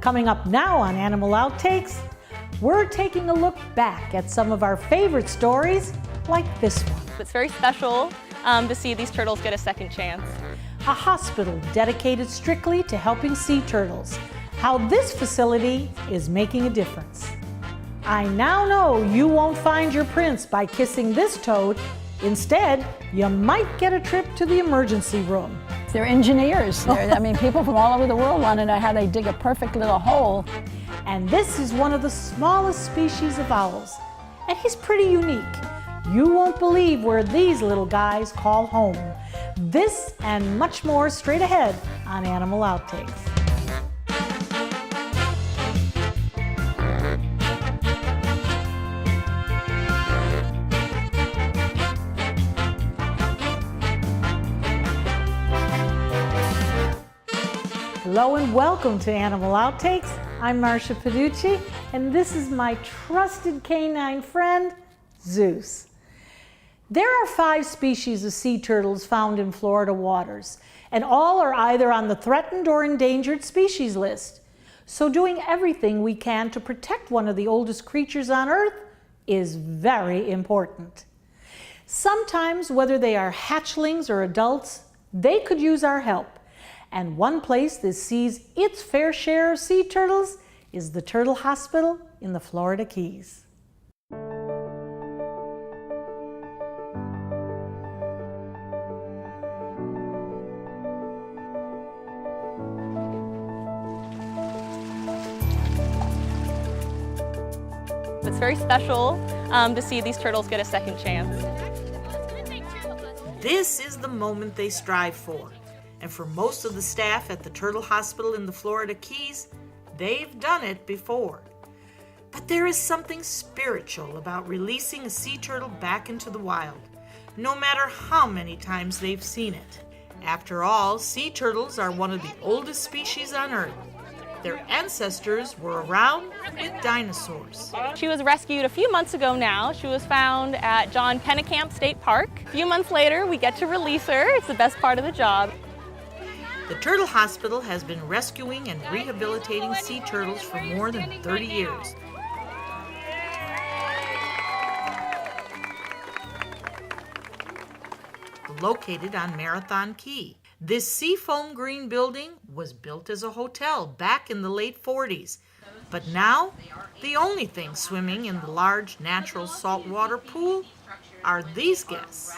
Coming up now on Animal Outtakes, we're taking a look back at some of our favorite stories, like this one. It's very special to see these turtles get a second chance. A hospital dedicated strictly to helping sea turtles. How this facility is making a difference. I now know you won't find your prince by kissing this toad. Instead, you might get a trip to the emergency room. They're engineers. People from all over the world want to know how they dig a perfect little hole. And this is one of the smallest species of owls. And he's pretty unique. You won't believe where these little guys call home. This and much more straight ahead on Animal Outtakes. Hello and welcome to Animal Outtakes. I'm Marcia Paducci, and this is my trusted canine friend, Zeus. There are 5 species of sea turtles found in Florida waters, and all are either on the threatened or endangered species list. So doing everything we can to protect one of the oldest creatures on Earth is very important. Sometimes, whether they are hatchlings or adults, they could use our help. And one place that sees its fair share of sea turtles is the Turtle Hospital in the Florida Keys. It's very special to see these turtles get a second chance. This is the moment they strive for. And for most of the staff at the Turtle Hospital in the Florida Keys, they've done it before. But there is something spiritual about releasing a sea turtle back into the wild, no matter how many times they've seen it. After all, sea turtles are one of the oldest species on Earth. Their ancestors were around with dinosaurs. She was rescued a few months ago now. She was found at John Pennekamp State Park. A few months later, we get to release her. It's the best part of the job. The Turtle Hospital has been rescuing and rehabilitating sea turtles for more than 30 years. Located on Marathon Key, this seafoam green building was built as a hotel back in the late 40s. But now, the only thing swimming in the large natural saltwater pool are these guests.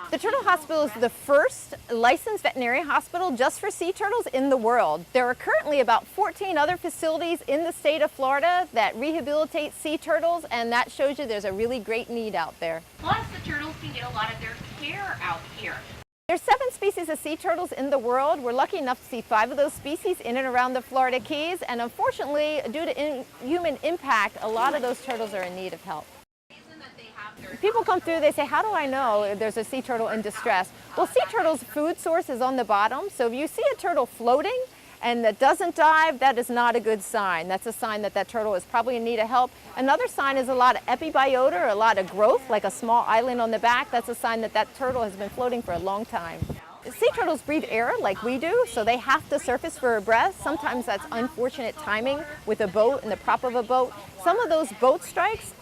The Turtle Hospital is the first licensed veterinary hospital just for sea turtles in the world. There are currently about 14 other facilities in the state of Florida that rehabilitate sea turtles, and that shows you there's a really great need out there. Plus, the turtles can get a lot of their care out here. There's 7 species of sea turtles in the world. We're lucky enough to see 5 of those species in and around the Florida Keys, and unfortunately, due to human impact, a lot of those turtles are in need of help. People come through, they say, how do I know if there's a sea turtle in distress? Well, sea turtles' food source is on the bottom, so if you see a turtle floating and that doesn't dive, that is not a good sign. That's a sign that that turtle is probably in need of help. Another sign is a lot of epibiota, or a lot of growth, like a small island on the back. That's a sign that that turtle has been floating for a long time. Sea turtles breathe air like we do, so they have to surface for a breath. Sometimes that's unfortunate timing with a boat and the prop of a boat. Some of those boat strikes,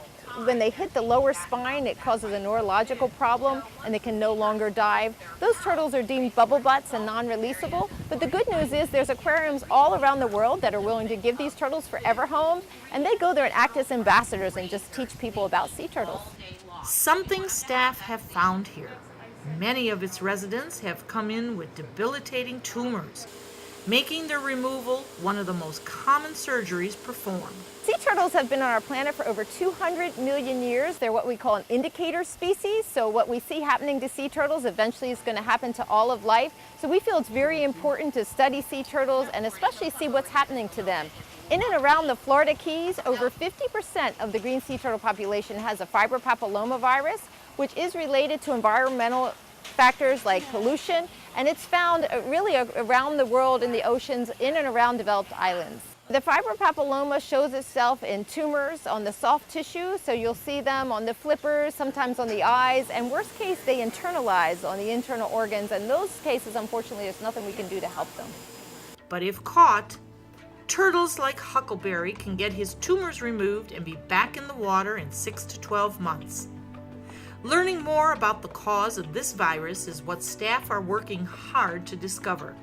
when they hit the lower spine, it causes a neurological problem and they can no longer dive. Those turtles are deemed bubble butts and non-releasable, but the good news is there's aquariums all around the world that are willing to give these turtles forever homes, and they go there and act as ambassadors and just teach people about sea turtles. Something staff have found here. Many of its residents have come in with debilitating tumors, making their removal one of the most common surgeries performed. Sea turtles have been on our planet for over 200 million years. They're what we call an indicator species, so what we see happening to sea turtles eventually is going to happen to all of life. So we feel it's very important to study sea turtles and especially see what's happening to them. In and around the Florida Keys, over 50% of the green sea turtle population has a fibropapillomavirus, which is related to environmental factors like pollution, and it's found really around the world in the oceans in and around developed islands. The fibropapilloma shows itself in tumors on the soft tissue, so you'll see them on the flippers, sometimes on the eyes, and worst case they internalize on the internal organs, and those cases unfortunately there's nothing we can do to help them. But if caught, Turtles like Huckleberry can get his tumors removed and be back in the water in 6 to 12 months. Learning more about the cause of this virus is what staff are working hard to discover,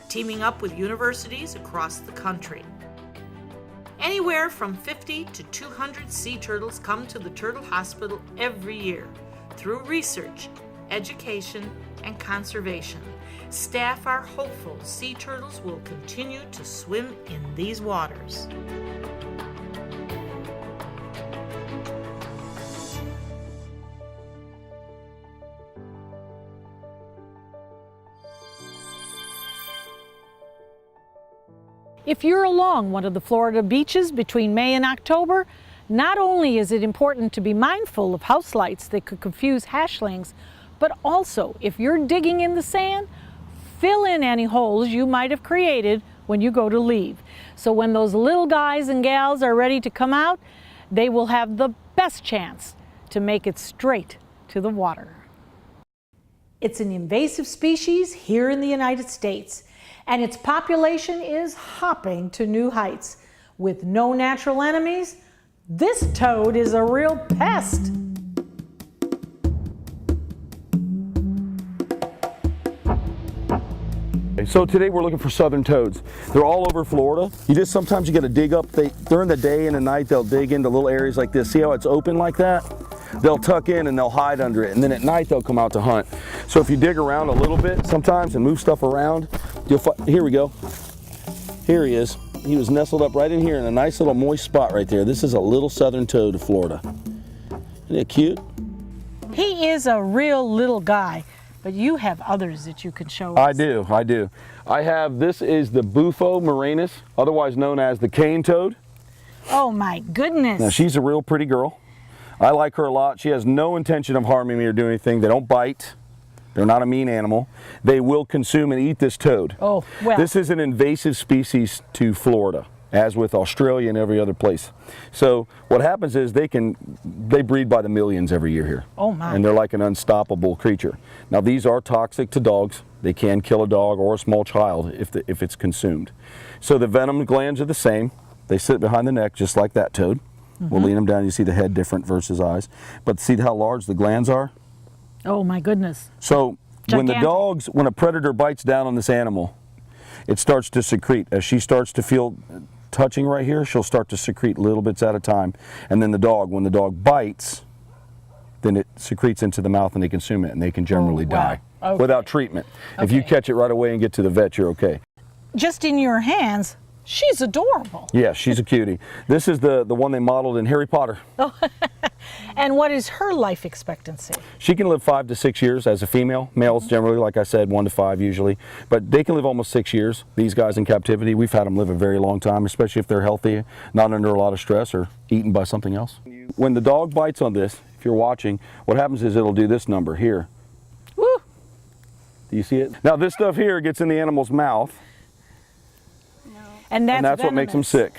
teaming up with universities across the country. Anywhere from 50 to 200 sea turtles come to the Turtle Hospital every year through research, education, and conservation. Staff are hopeful sea turtles will continue to swim in these waters. If you're along one of the Florida beaches between May and October, not only is it important to be mindful of house lights that could confuse hatchlings, but also if you're digging in the sand, fill in any holes you might have created when you go to leave. So when those little guys and gals are ready to come out, they will have the best chance to make it straight to the water. It's an invasive species here in the United States, and its population is hopping to new heights. With no natural enemies, this toad is a real pest. So today we're looking for southern toads. They're all over Florida. Sometimes you got to dig up. During the day and the night they'll dig into little areas like this. See how it's open like that? They'll tuck in and they'll hide under it, and then at night they'll come out to hunt. So if you dig around a little bit sometimes and move stuff around, you'll find, here we go. Here he is. He was nestled up right in here in a nice little moist spot right there. This is a little southern toad of Florida. Isn't it cute? He is a real little guy, but you have others that you can show us. I do. This is the Bufo moranis, otherwise known as the cane toad. Oh my goodness. Now she's a real pretty girl. I like her a lot. She has no intention of harming me or doing anything. They don't bite. They're not a mean animal. They will consume and eat this toad. Oh, well. This is an invasive species to Florida, as with Australia and every other place. So what happens is they breed by the millions every year here. Oh my. And they're like an unstoppable creature. Now these are toxic to dogs. They can kill a dog or a small child if it's consumed. So the venom glands are the same. They sit behind the neck just like that toad. We'll lean them down, you see the head different versus eyes. But see how large the glands are? Oh my goodness. So Gigantic. when a predator bites down on this animal, it starts to secrete. As she starts to feel touching right here, she'll start to secrete little bits at a time. And then when the dog bites, then it secretes into the mouth and they consume it, and they can generally die without treatment. If you catch it right away and get to the vet, you're okay. Just in your hands, she's adorable. Yeah, she's a cutie. This is the one they modeled in Harry Potter. Oh. And what is her life expectancy? She can live 5 to 6 years as a female. Males generally, like I said, 1 to 5 usually. But they can live almost 6 years. These guys in captivity, we've had them live a very long time, especially if they're healthy, not under a lot of stress or eaten by something else. When the dog bites on this, if you're watching, what happens is it'll do this number here. Woo! Do you see it? Now this stuff here gets in the animal's mouth. And that's what makes them sick.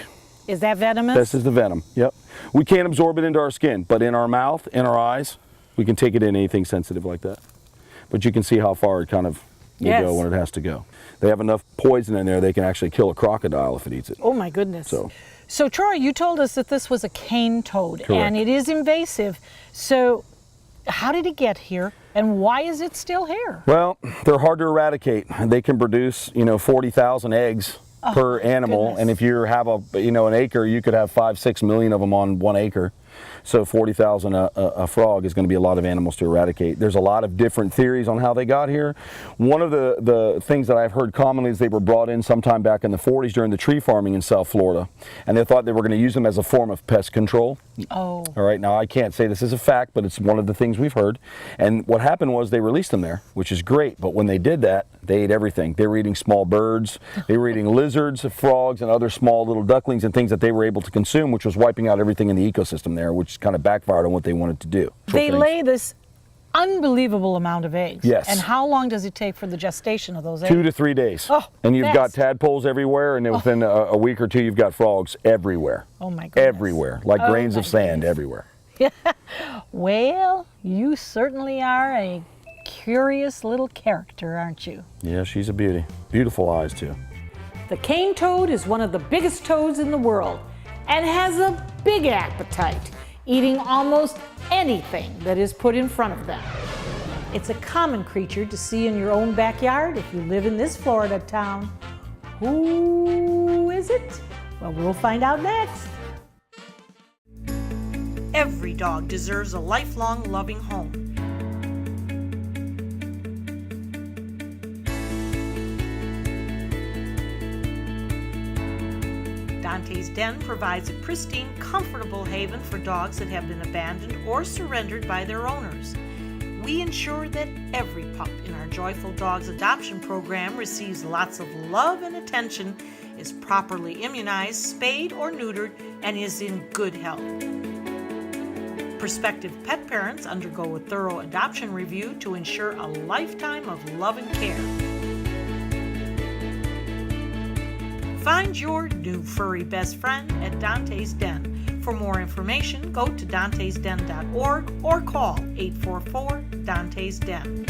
Is that venomous? This is the venom, yep. We can't absorb it into our skin, but in our mouth, in our eyes, we can take it in anything sensitive like that. But you can see how far it kind of will go when it has to go. They have enough poison in there, they can actually kill a crocodile if it eats it. Oh my goodness. So Troy, you told us that this was a cane toad. Correct. And it is invasive. So how did it get here? And why is it still here? Well, they're hard to eradicate. They can produce, 40,000 eggs per animal, goodness. and if you have an acre, you could have 5-6 million of them on 1 acre. So 40,000 a frog is going to be a lot of animals to eradicate. There's a lot of different theories on how they got here. One of the things that I've heard commonly is they were brought in sometime back in the 40s during the tree farming in South Florida, and they thought they were going to use them as a form of pest control. Oh. All right, now I can't say this is a fact, but it's one of the things we've heard. And what happened was they released them there, which is great, but when they did that, they ate everything. They were eating small birds, they were eating lizards, frogs, and other small little ducklings and things that they were able to consume, which was wiping out everything in the ecosystem there, which kind of backfired on what they wanted to do. They lay this unbelievable amount of eggs. Yes. And how long does it take for the gestation of those eggs? 2 to 3 days. Oh, and you've got fast. tadpoles everywhere, and then within a week or two, you've got frogs everywhere. Oh my goodness. Everywhere, like grains of sand everywhere. Well, you certainly are a curious little character, aren't you? Yeah, she's a beauty. Beautiful eyes, too. The cane toad is one of the biggest toads in the world and has a big appetite, eating almost anything that is put in front of them. It's a common creature to see in your own backyard if you live in this Florida town. Who is it? Well, we'll find out next. Every dog deserves a lifelong loving home. Dante's Den provides a pristine, comfortable haven for dogs that have been abandoned or surrendered by their owners. We ensure that every pup in our Joyful Dogs adoption program receives lots of love and attention, is properly immunized, spayed or neutered, and is in good health. Prospective pet parents undergo a thorough adoption review to ensure a lifetime of love and care. Find your new furry best friend at Dante's Den. For more information, go to dantesden.org or call 844-DANTES-DEN.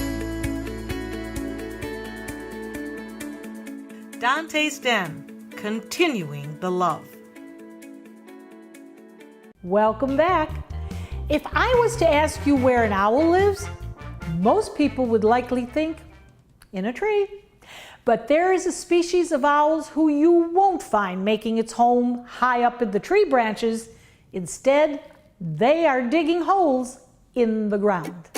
Dante's Den, continuing the love. Welcome back. If I was to ask you where an owl lives, most people would likely think in a tree. But there is a species of owls who you won't find making its home high up in the tree branches. Instead, they are digging holes in the ground.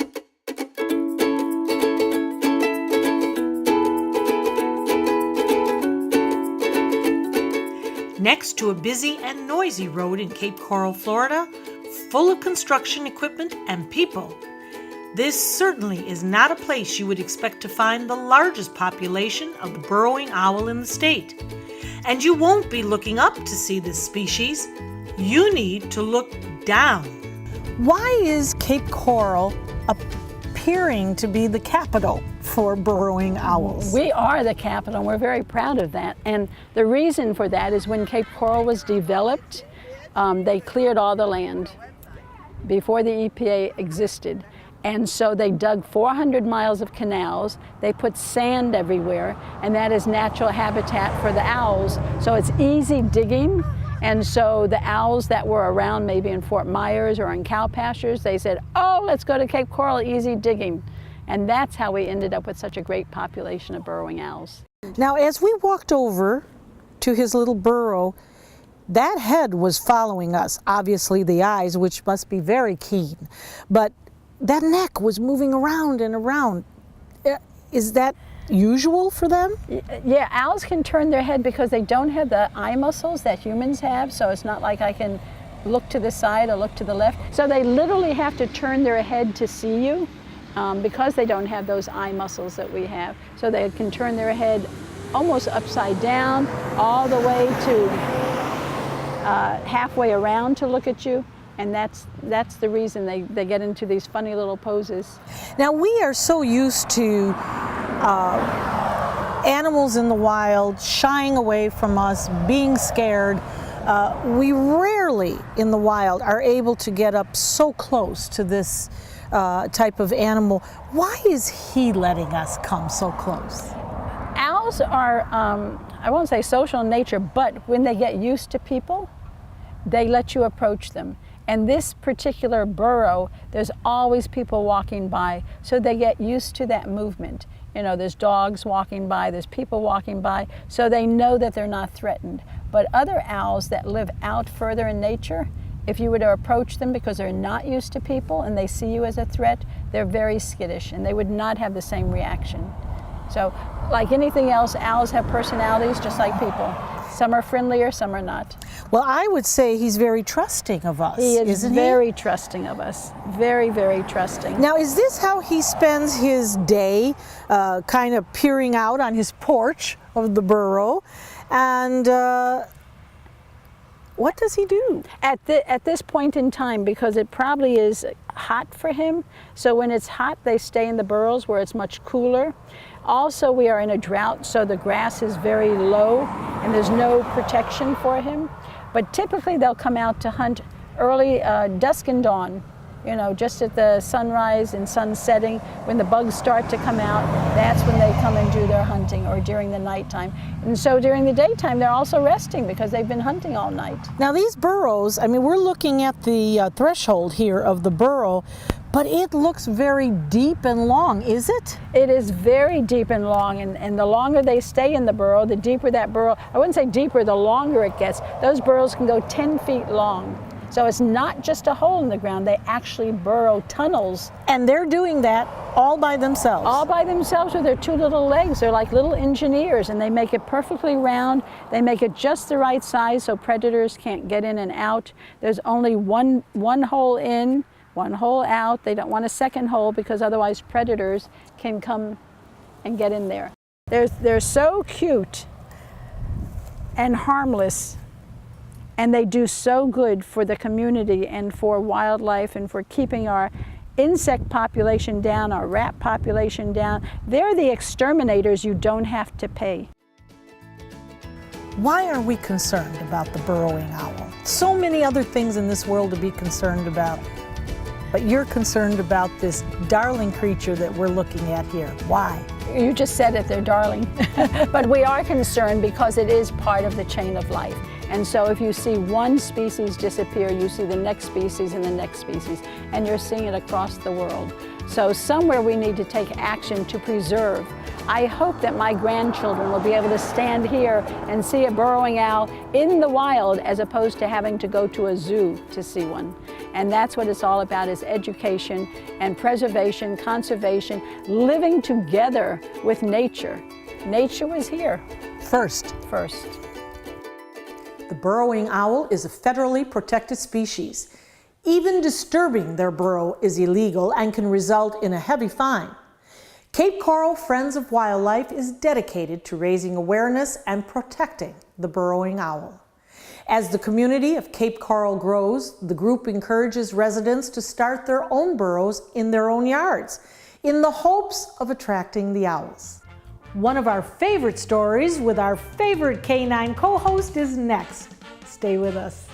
Next to a busy and noisy road in Cape Coral, Florida, full of construction equipment and people, this certainly is not a place you would expect to find the largest population of the burrowing owl in the state. And you won't be looking up to see this species. You need to look down. Why is Cape Coral appearing to be the capital for burrowing owls? We are the capital, and we're very proud of that. And the reason for that is when Cape Coral was developed, they cleared all the land before the EPA existed. And so they dug 400 miles of canals, they put sand everywhere, and that is natural habitat for the owls. So it's easy digging, and so the owls that were around maybe in Fort Myers or in cow pastures, they said, oh, let's go to Cape Coral, easy digging. And that's how we ended up with such a great population of burrowing owls. Now, as we walked over to his little burrow, that head was following us, obviously the eyes, which must be very keen, but that neck was moving around and around. Is that usual for them? Yeah, owls can turn their head because they don't have the eye muscles that humans have, so it's not like I can look to the side or look to the left. So they literally have to turn their head to see you because they don't have those eye muscles that we have. So they can turn their head almost upside down, all the way to halfway around to look at you. And that's the reason they get into these funny little poses. Now, we are so used to animals in the wild shying away from us, being scared. We rarely in the wild are able to get up so close to this type of animal. Why is he letting us come so close? Owls are, I won't say social in nature, but when they get used to people, they let you approach them. And this particular burrow, there's always people walking by, so they get used to that movement. You know, there's dogs walking by, there's people walking by, so they know that they're not threatened. But other owls that live out further in nature, if you were to approach them because they're not used to people and they see you as a threat, they're very skittish and they would not have the same reaction. So, like anything else, owls have personalities just like people. Some are friendlier, some are not. Well, I would say he's very trusting of us, He is isn't very trusting of us. Very, very trusting. Now, is this how he spends his day, kind of peering out on his porch of the burrow? And what does he do? At this point in time, because it probably is hot for him, so when it's hot, they stay in the burrows where it's much cooler. Also, we are in a drought, so the grass is very low and there's no protection for him. But typically they'll come out to hunt early dusk and dawn, You know, just at the sunrise and sun setting, when the bugs start to come out, that's when they come and do their hunting, or during the nighttime. And so during the daytime, they're also resting because they've been hunting all night. Now these burrows, I mean, we're looking at the threshold here of the burrow, but it looks very deep and long, is it? It is very deep and long, and the longer they stay in the burrow, the deeper that burrow, I wouldn't say deeper, the longer it gets. Those burrows can go 10 feet long. So it's not just a hole in the ground, they actually burrow tunnels. And they're doing that all by themselves? All by themselves with their two little legs. They're like little engineers, and they make it perfectly round. They make it just the right size so predators can't get in and out. There's only one hole in, one hole out. They don't want a second hole because otherwise predators can come and get in there. They're so cute and harmless, and they do so good for the community and for wildlife and for keeping our insect population down, our rat population down. They're the exterminators you don't have to pay. Why are we concerned about the burrowing owl? So many other things in this world to be concerned about, but you're concerned about this darling creature that we're looking at here. Why? You just said it, they're darling. But we are concerned because it is part of the chain of life. And so if you see one species disappear, you see the next species and the next species, and you're seeing it across the world. So somewhere we need to take action to preserve. I hope that my grandchildren will be able to stand here and see a burrowing owl in the wild as opposed to having to go to a zoo to see one. And that's what it's all about, is education and preservation, conservation, living together with nature. Nature was here. First. The burrowing owl is a federally protected species. Even disturbing their burrow is illegal and can result in a heavy fine. Cape Coral Friends of Wildlife is dedicated to raising awareness and protecting the burrowing owl. As the community of Cape Coral grows, the group encourages residents to start their own burrows in their own yards in the hopes of attracting the owls. One of our favorite stories with our favorite canine co-host is next. Stay with us.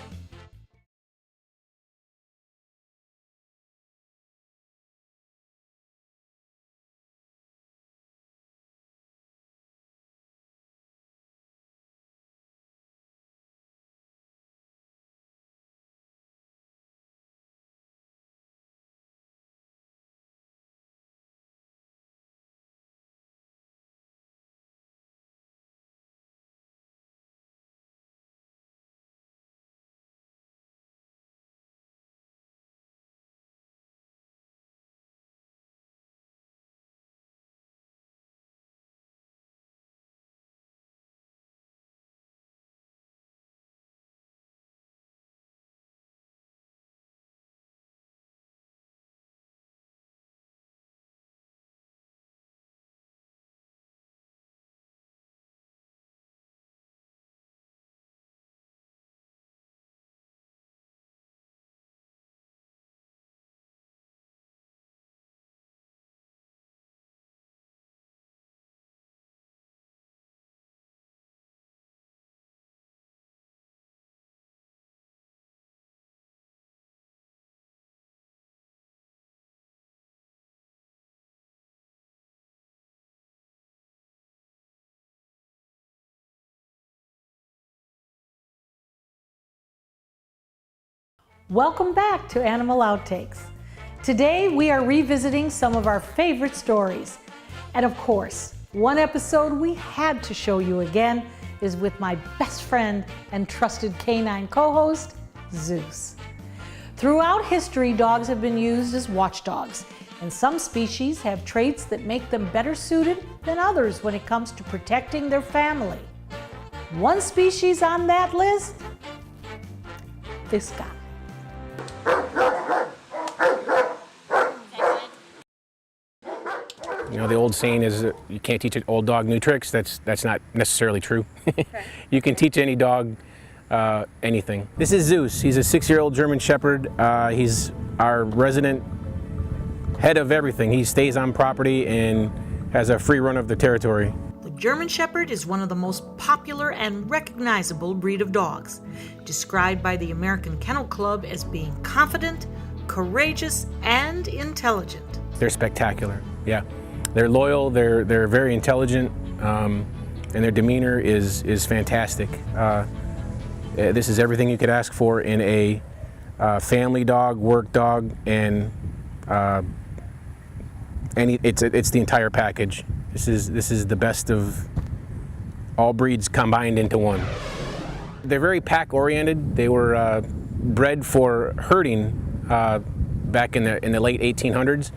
Welcome back to Animal Outtakes. Today we are revisiting some of our favorite stories. And of course, one episode we had to show you again is with my best friend and trusted canine co-host, Zeus. Throughout history, dogs have been used as watchdogs, and some species have traits that make them better suited than others when it comes to protecting their family. One species on that list? This guy. You know, the old saying is that you can't teach an old dog new tricks. That's not necessarily true. You can teach any dog anything. This is Zeus. He's a 6-year-old German Shepherd. He's our resident head of everything. He stays on property and has a free run of the territory. The German Shepherd is one of the most popular and recognizable breed of dogs, described by the American Kennel Club as being confident, courageous, and intelligent. They're spectacular, yeah. They're loyal, they're very intelligent, and their demeanor is fantastic. This is everything you could ask for in a family dog, work dog, and it's the entire package. This is the best of all breeds combined into one. They're very pack oriented. They were bred for herding back in the late 1800s,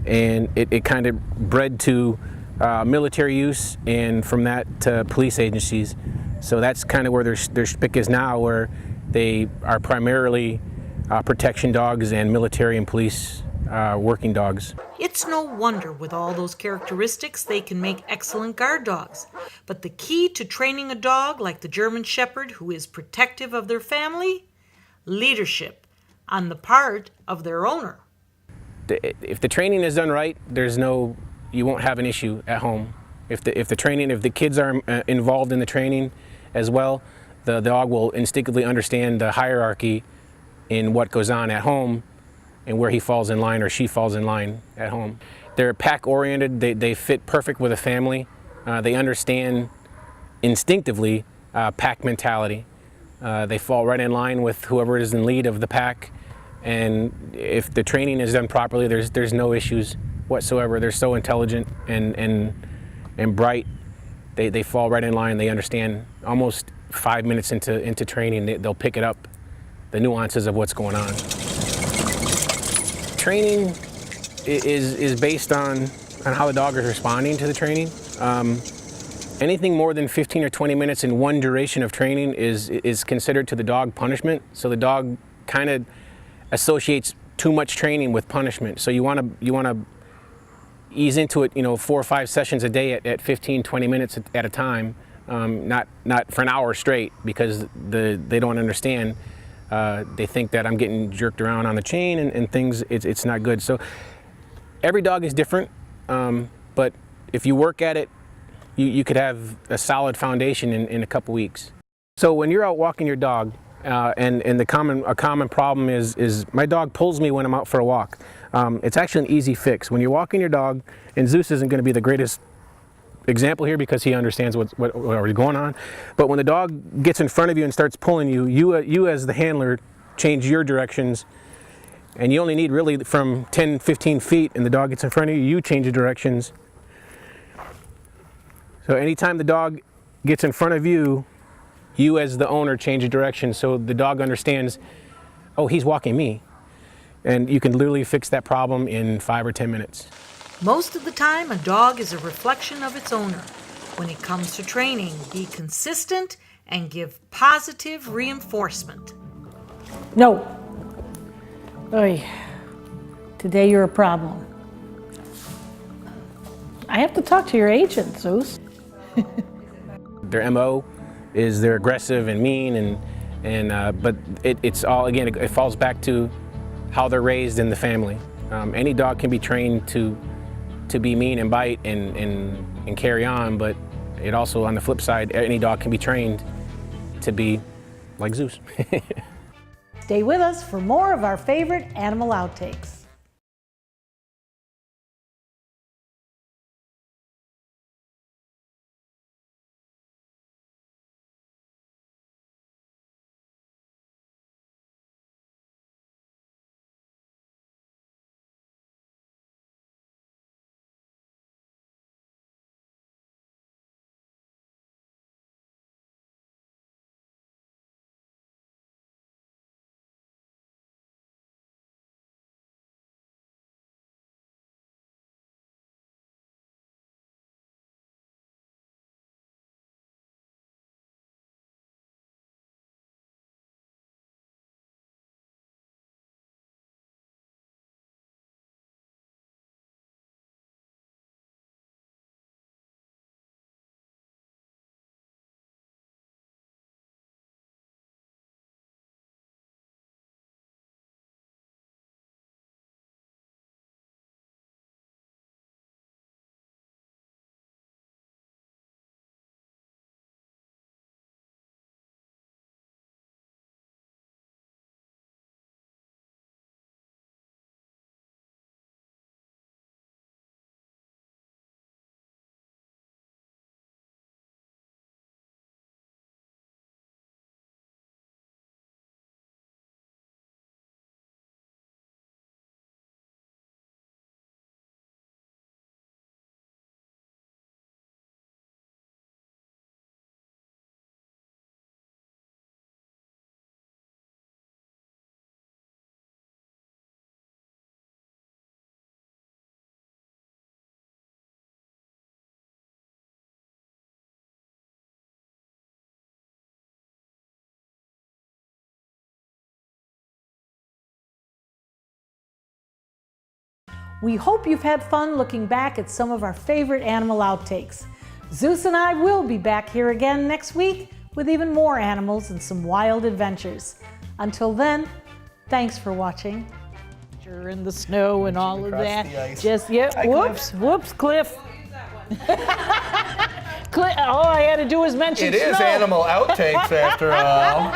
and it kind of bred to military use, and from that to police agencies. So that's kind of where their spick is now, where they are primarily protection dogs and military and police working dogs. It's no wonder with all those characteristics they can make excellent guard dogs. But the key to training a dog like the German Shepherd who is protective of their family? Leadership on the part of their owner. If the training is done right, you won't have an issue at home. If the kids are involved in the training as well, the dog will instinctively understand the hierarchy in what goes on at home and where he falls in line or she falls in line at home. They're pack oriented, they fit perfect with a family. They understand instinctively pack mentality. They fall right in line with whoever is in lead of the pack, and if the training is done properly, there's no issues whatsoever. They're so intelligent and bright. They fall right in line. They understand almost 5 minutes into training, they'll pick it up, the nuances of what's going on. Training is based on how the dog is responding to the training. Anything more than 15 or 20 minutes in one duration of training is considered to the dog punishment. So the dog kind of associates too much training with punishment. So you want to ease into it, 4 or 5 sessions a day at 15, 20 minutes at a time, not for an hour straight, because they don't understand. They think that I'm getting jerked around on the chain and things. It's not good. So every dog is different, but if you work at it, you could have a solid foundation in a couple weeks. So when you're out walking your dog, and a common problem is my dog pulls me when I'm out for a walk. It's actually an easy fix. When you're walking your dog, and Zeus isn't going to be the greatest example here because he understands what's going on, but when the dog gets in front of you and starts pulling you, you as the handler change your directions, and you only need really from 10, 15 feet, and the dog gets in front of you, you change your directions. So anytime the dog gets in front of you, you as the owner change your direction, so the dog understands, oh, he's walking me. And you can literally fix that problem in 5 or 10 minutes. Most of the time, a dog is a reflection of its owner. When it comes to training, be consistent and give positive reinforcement. No. Oy. Today you're a problem. I have to talk to your agent, Zeus. Their MO is they're aggressive and mean, but it's all, again, it falls back to how they're raised in the family. Any dog can be trained to be mean and bite and carry on, but it also, on the flip side, any dog can be trained to be like Zeus. Stay with us for more of our favorite animal outtakes. We hope you've had fun looking back at some of our favorite animal outtakes. Zeus and I will be back here again next week with even more animals and some wild adventures. Until then, thanks for watching. You're in the snow and all of that. Just, yeah, whoops, Cliff. All I had to do was mention It snow. is animal outtakes after all.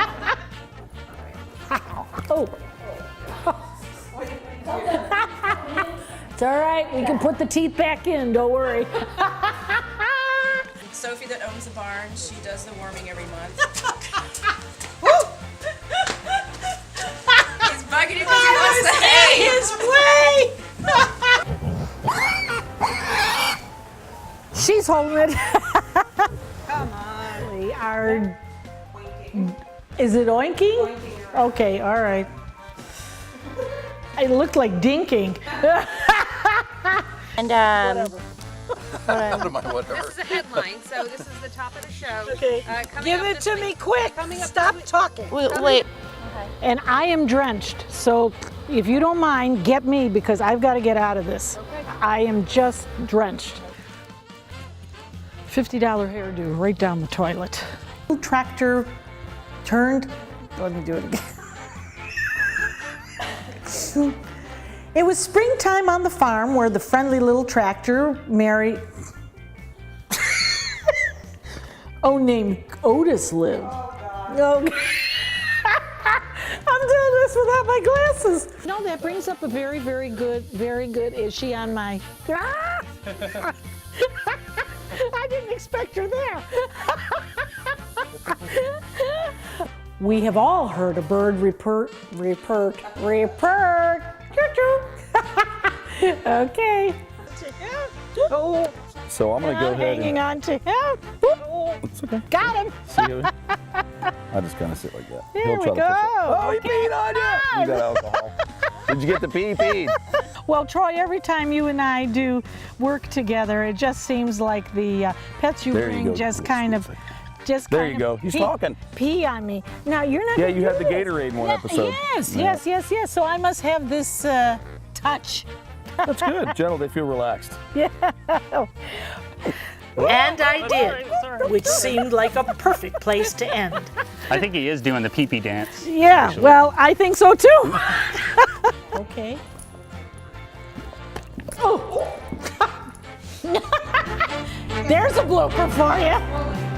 Oh. It's all right, we can put the teeth back in, don't worry. Sophie that owns the barn, she does the warming every month. He's bugging you because he wants the hay. His way! She's holding it. Come on. We are. Is it oinking? Okay, all right. It looked like dinking. And Whatever. This is a headline, so this is the top of the show. Okay. Give it to me quick. Stop talking. wait. And I am drenched, so if you don't mind, get me because I've got to get out of this. Okay. I am just drenched. $50 hairdo right down the toilet. Tractor turned. Let me do it again. It was springtime on the farm where the friendly little tractor Mary, named Otis lived. Oh, I'm doing this without my glasses. No, that brings up a very good. Is she on my? I didn't expect her there. We have all heard a bird repert. Okay. Oh, So I'm gonna go ahead hanging and. on to him. It's okay. Got him. See you. I just kind of sit like that. There He'll we try to push it. go. Oh, he peed on you! You got alcohol. Did you get the pee? Peed. Well, Troy, every time you and I do work together, it just seems like the pets you There you bring go. just kind of. There you go. He's talking. Pee on me. Now you're not. Yeah, gonna you had do the this. Gatorade in one Yeah, episode. Yes. So I must have this touch. That's good. Gentle, they feel relaxed. And I did, which seemed like a perfect place to end. I think he is doing the pee-pee dance. Yeah, actually. well, I think so too. Okay. Oh. There's a blooper for you.